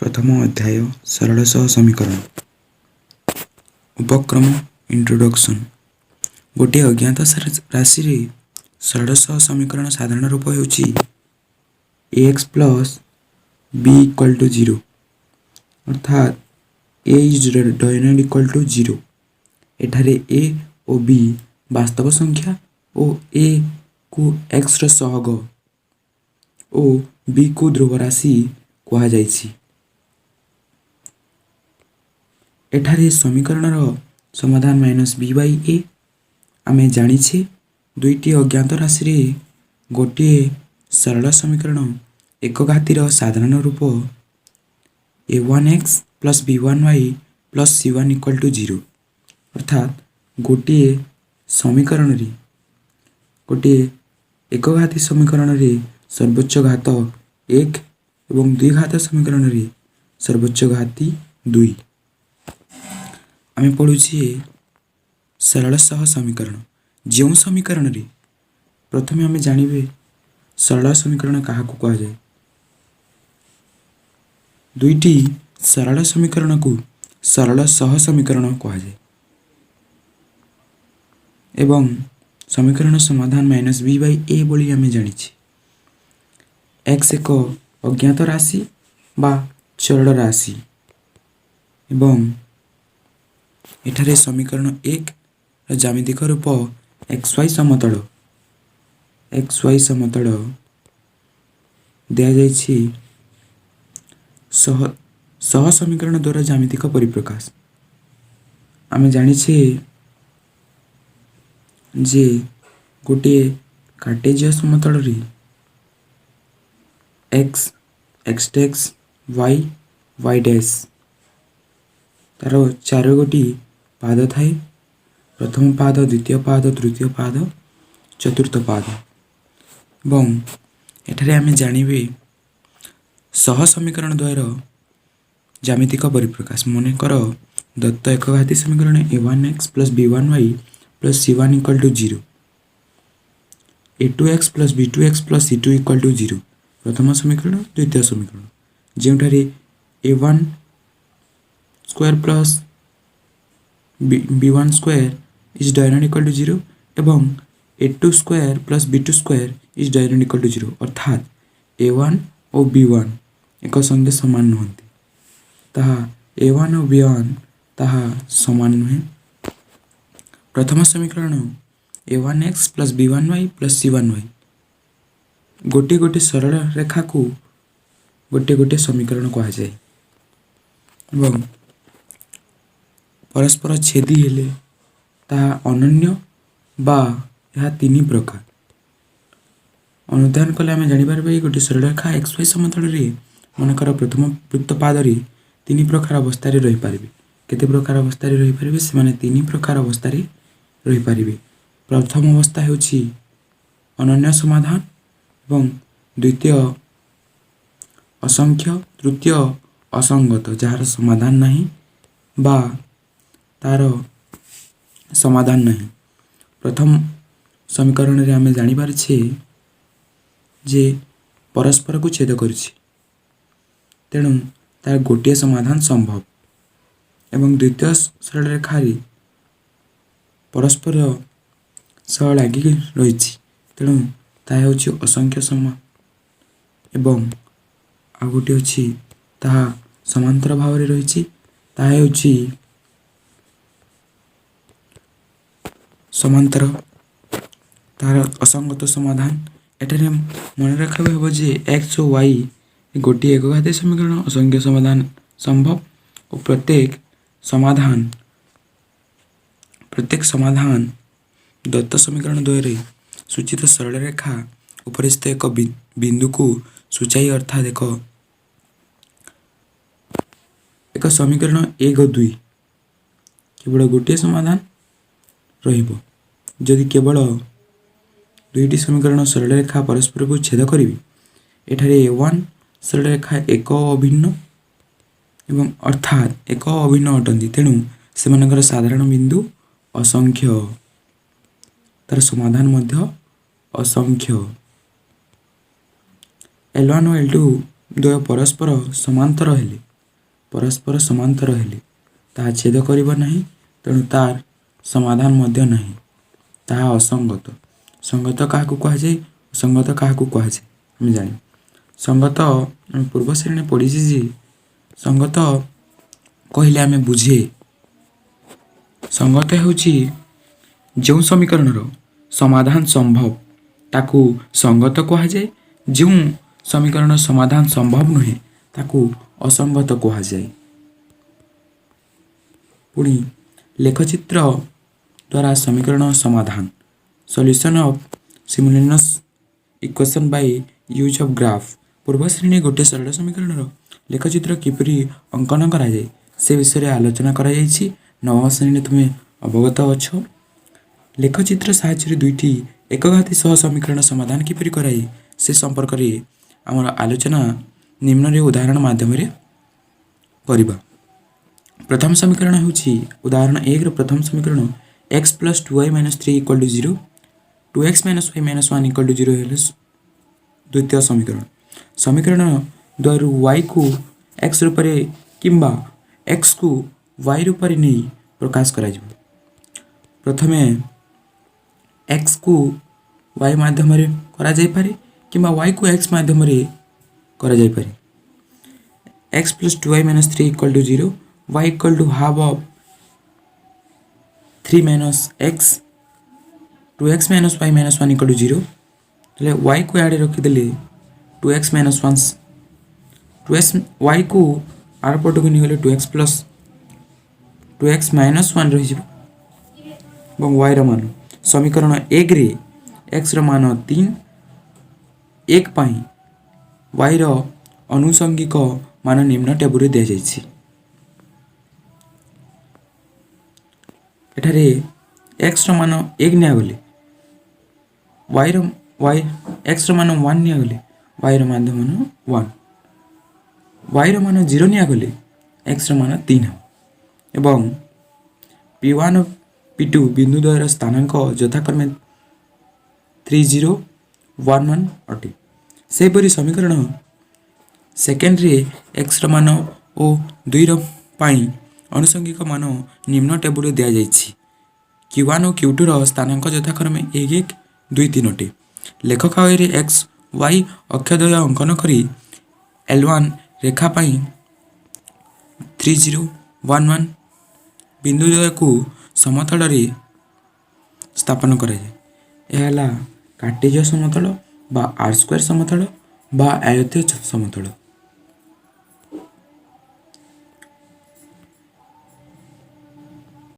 प्रथम अध्याय सरल सह समीकरण उपक्रम इंट्रोडक्शन। गोटे अज्ञात राशि रे सरल सह समीकरण साधारण रूप होउची ax plus b equal to 0 अर्थात a इज डायनल इक्वल टू 0। एठारे a और b वास्तव संख्या और a को x रो सहग और b को ध्रुव राशि कहा जायछि। एठारे समीकरण समाधान माइनस बी बाई ए आमे जानिछे दुईटी अज्ञात राशि रे गोटे सरल समीकरण एक घातीर साधारण रूप a1x plus b1y plus c1 equal to 0 अर्थात गोटे समीकरण रे गोटे एक घाती समीकरण रे सर्वोच्च घात 1 एवं द्वि घात समीकरण रे सर्वोच्च घाती 2। आमे पढुछे सरल सह समीकरण जो समीकरण रे प्रथमे आमे जानिबे सरल समीकरण काहा को कहा जाय। दुईटी सरल समीकरण को सरल सह समीकरण कहा जाय एवं समीकरण समाधान माइनस बी बाई ए बोली आमे जानिछे। x एक अज्ञात राशि बा चर राशि एवं एठारे समीकरण 1 ज्यामितिक रूप xy समतल दिया जायछि सह समीकरण द्वारा ज्यामितिक परिप्रकाश। आमे जानिछे जे गोटे कार्टेजीय समतल रे x x y y dash तारो चार गोटी पाद थाए प्रथम पाद द्वितीय पाद तृतीय पाद चतुर्थ पाद एवं एठारे आमे जानिबे सह समीकरण द्वारा ज्यामितिक परिप्रकाश। मने कर दत्त एक घाती समीकरण a1x plus b1y plus c1 equal to 0 a2x plus b2x plus c2 equal to 0 प्रथम समीकरण द्वितीय समीकरण जेउठारे a1 square plus b1 square is डायनल इक्वल टू 0 एवं a2 square plus b2 square is डायनल इक्वल टू 0 अर्थात a1 और b1 एक संगे समान नहंती ताहा a1 और b1 ताहा समान नुहे। प्रथम समीकरण a1x plus b1y plus c1y गोटे गोटे सरल रेखा को गोटे गोटे समीकरण कहा जाए एवं परस्पर छेदी हेले ताहा अनन्य बा यह तीन प्रकार अनुधान कले आमे जानि पारबे गोटे सरल रेखा xy समतल रे मनकर प्रथम वृत्त पाद रे तीन प्रकार अवस्था रे रही पारबे। केते प्रकार अवस्था रे रही पारबे से माने तीन प्रकार अवस्था रे रही पारबे। प्रथम अवस्था हेउछि अनन्य समाधान एवं द्वितीय असंख्य तृतीय असंगत जहार समाधान नहीं बा तार समाधान नहीं। प्रथम समीकरण रे आमे जानि पारछे जे परस्पर को छेद करछि तेणु तार गोटे समाधान संभव एवं द्वितीय सरल रेखा रे परस्पर सह लागि रहिछि तेणु ता हेउछि असंख्य सम एवं आ गोटे अछि ताहा समांतर भाव रे रहिछि ता हेउछि समांतर तार असंगत समाधान। एठारे मन रखबे हबो जे x और y गोटे एक घाती समीकरण असंख्य समाधान संभव और प्रत्येक समाधान दत्त समीकरण द्वारा सूचित सरल रेखा ऊपर स्थित एक बिंदु को सूचाई अर्थात एक समीकरण 1 और 2 केवल गोटे समाधान रहिबो। जदि केवल दुईटी समीकरण सरल रेखा परस्पर को छेद करिवे एठारे a1 सरल रेखा एक अभिन्न एवं अर्थात एक अभिन्न अटंती तेणु सेमानकर साधारण बिंदु असंख्य तार समाधान मध्य असंख्य। L1 और L2 द्वय परस्पर समांतर हेले परस्पर समांतर हेले ताहा छेद करिब नाही, तेणु तार समाधान मध्य नाही, ताहा असंगत। संगत काहाकू कुहाଯାଏ, असंगत काहाकू कुहाଯାଏ आमे जानि। संगत आमे पूर्व श्रेणी पढ़िछि जे संगत कहिले आमे बुझे संगत हेउछि जो समीकरणर समाधान संभव ताकू संगत कुहाଯାଏ, जो समीकरण समाधान संभव नुहे ताकू असंगत कुहाଯାए। पुणी लेखचित्र द्वारा समीकरण समाधान solution of simultaneous equation by use of graph. पूर्व श्रेणी गोटे सरल समीकरणर लेखचित्र किपरि अंकन करा जाए से विषय आलोचना करा जाइछि। नवम श्रेणी तुमे अवगत अछ। लेखचित्र साहाय्य दुईटी एकघाती सह समीकरण समाधान किपरि कराई से संपर्क रे आमर आलोचना निम्न रे उदाहरण माध्यम रे करिबा। प्रथम समीकरण हेउछि उदाहरण 1 रो प्रथम समीकरण x + 2y - 3 = 0, 2x - y - 1 = 0 हेले द्वितीय समीकरण। समीकरण द्वारा y को x रूप रे किंबा x को y रूप रे नै प्रकाश करा जिवो। प्रथमे x को y माध्यम रे करा जाय पारे किंबा y को x माध्यम रे करा जाय पारे। x + 2y - 3 = 0, y = half of 3 - x, 2x - y - 1 = 0 तले y को आडे रखि देले 2x - 1 2x y को आर पट को निगले 2x + 2x - 1 रहि जिवो এবং y ର मान समीकरण 1 रे x ର मान 3, 1 ପାଇଁ y ର अनुसंगिक मान निम्न टेबुल रे दिया जाइछि। एठारे x ର मान 1 निया गले x ର मान 1 निया गले y ର मान 1, y ର मान 0 निया गले x ର मान 3 एवं p1 और p2 बिंदु द्वयर स्थानांक यथाक्रमे 3 0 1 1 अटे। सेपरि समीकरण सेकेंड रे x ର मान ओ 2 ର ପାଇଁ अनुसंगिक मान निम्न टेबुल दिया जाइछि। q1 और q2 ର स्थानांक यथाक्रमे 1 1 2 3 अटे। लेखक रे x y अक्षद्वय अंकन करी l1 रेखा ପାଇଁ 3 0 1 1 बिंदु द्वय को समतल रे स्थापन करा जाय। एहला कार्टेशियन समतल बा r स्क्वायर समतल बा आयतीय समतल।